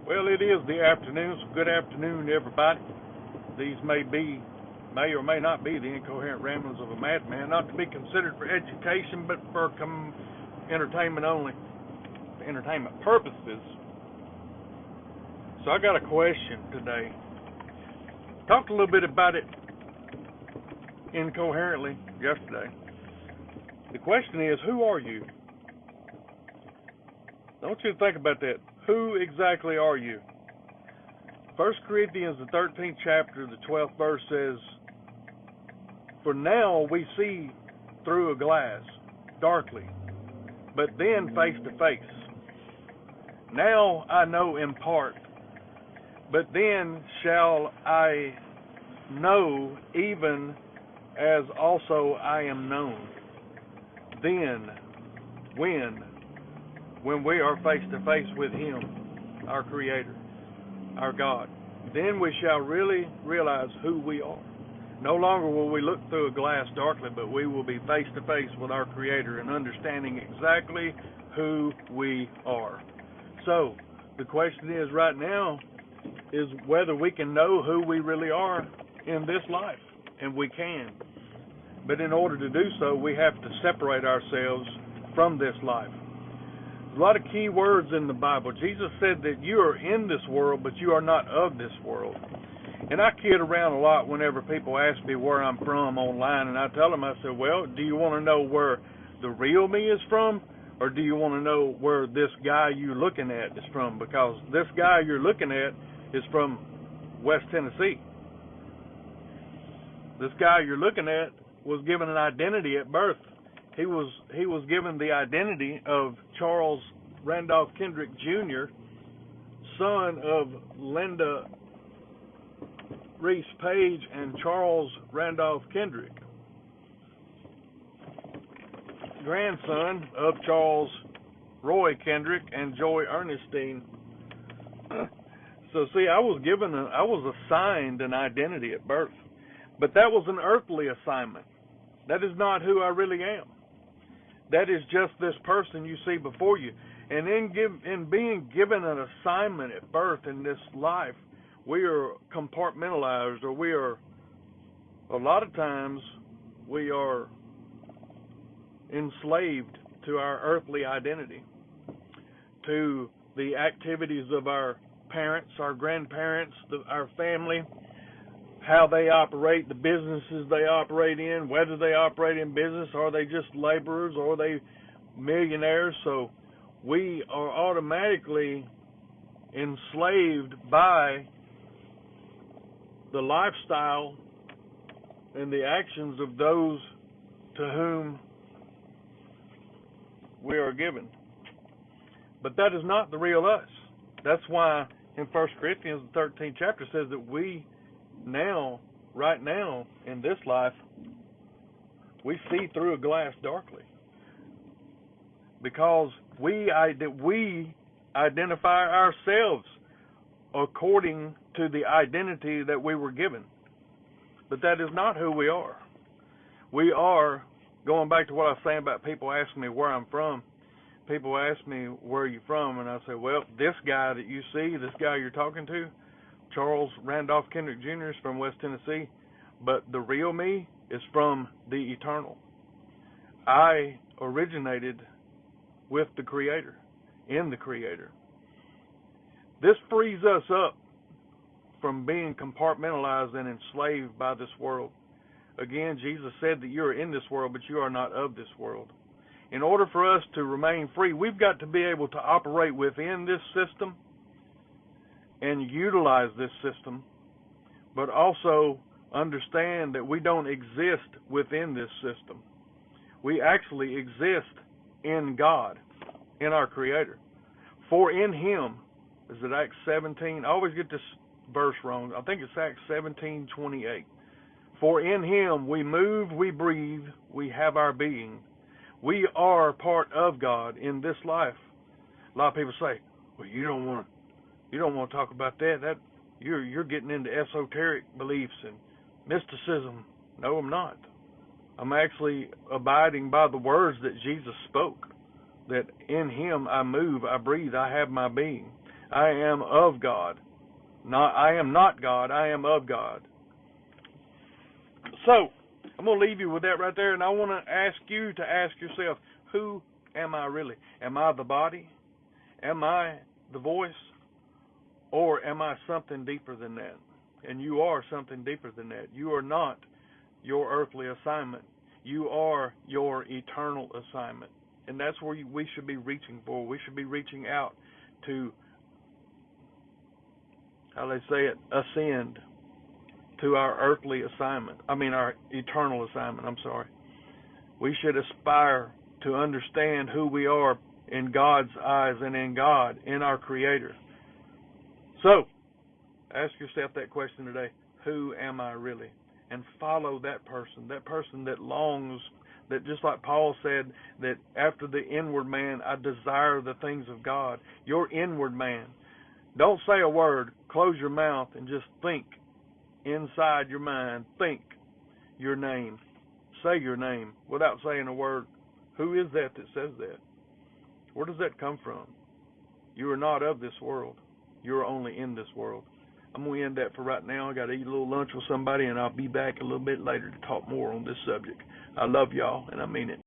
Well, it is the afternoon, so good afternoon, everybody. These may or may not be the incoherent ramblings of a madman, not to be considered for education, but for entertainment only, for entertainment purposes. So I got a question today. Talked a little bit about it incoherently yesterday. The question is, who are you? I want you to think about that. Who exactly are you? 1 Corinthians, the 13th chapter, the 12th verse says, "For now we see through a glass, darkly, but then face to face. Now I know in part, but then shall I know even as also I am known." Then, when we are face to face with Him, our Creator, our God, then we shall really realize who we are. No longer will we look through a glass darkly, but we will be face to face with our Creator and understanding exactly who we are. So, the question is right now is whether we can know who we really are in this life, and we can. But in order to do so, we have to separate ourselves from this life. A lot of key words in the Bible. Jesus said that you are in this world, but you are not of this world. And I kid around a lot whenever people ask me where I'm from online, and I tell them, I said, well, do you want to know where the real me is from, or do you want to know where this guy you're looking at is from? Because this guy you're looking at is from West Tennessee. This guy you're looking at was given an identity at birth. He was given the identity of Charles Randolph Kendrick Jr., son of Linda Reese Page and Charles Randolph Kendrick, grandson of Charles Roy Kendrick and Joy Ernestine. So see, I was assigned an identity at birth, but that was an earthly assignment. That is not who I really am. That is just this person you see before you. And in being given an assignment at birth in this life, we are compartmentalized, or a lot of times, we are enslaved to our earthly identity, to the activities of our parents, our grandparents, our family, how they operate, the businesses they operate in, whether they operate in business, are they just laborers, or are they millionaires? So we are automatically enslaved by the lifestyle and the actions of those to whom we are given. But that is not the real us. That's why in 1 Corinthians, the 13th chapter says that we right now, in this life, we see through a glass darkly. Because we identify ourselves according to the identity that we were given. But that is not who we are. We are, going back to what I was saying about people asking me where I'm from, people ask me, where are you from? And I say, well, this guy that you see, this guy you're talking to, Charles Randolph Kendrick Jr. is from West Tennessee, but the real me is from the eternal. I originated with the Creator, in the Creator. This frees us up from being compartmentalized and enslaved by this world. Again, Jesus said that you are in this world, but you are not of this world. In order for us to remain free, we've got to be able to operate within this system and utilize this system, but also understand that we don't exist within this system. We actually exist in God, in our Creator. For in Him, is it Acts 17? I always get this verse wrong. I think it's Acts 17:28. For in Him we move, we breathe, we have our being. We are part of God in this life. A lot of people say, well, you don't want to talk about that. That you're getting into esoteric beliefs and mysticism. No, I'm not. I'm actually abiding by the words that Jesus spoke, that in Him I move, I breathe, I have my being. I am of God. I am not God. I am of God. So, I'm going to leave you with that right there, and I want to ask you to ask yourself, who am I really? Am I the body? Am I the voice? Or am I something deeper than that? And you are something deeper than that. You are not your earthly assignment. You are your eternal assignment. And that's where we should be reaching for. We should be reaching out to, how they say it, ascend to our earthly assignment. Our eternal assignment, I'm sorry. We should aspire to understand who we are in God's eyes and in God, in our Creator. So, ask yourself that question today. Who am I really? And follow that person that longs, that just like Paul said, that after the inward man, I desire the things of God. Your inward man. Don't say a word. Close your mouth and just think inside your mind. Think your name. Say your name without saying a word. Who is that says that? Where does that come from? You are not of this world. You are only in this world. I'm going to end that for right now. I got to eat a little lunch with somebody, and I'll be back a little bit later to talk more on this subject. I love y'all, and I mean it.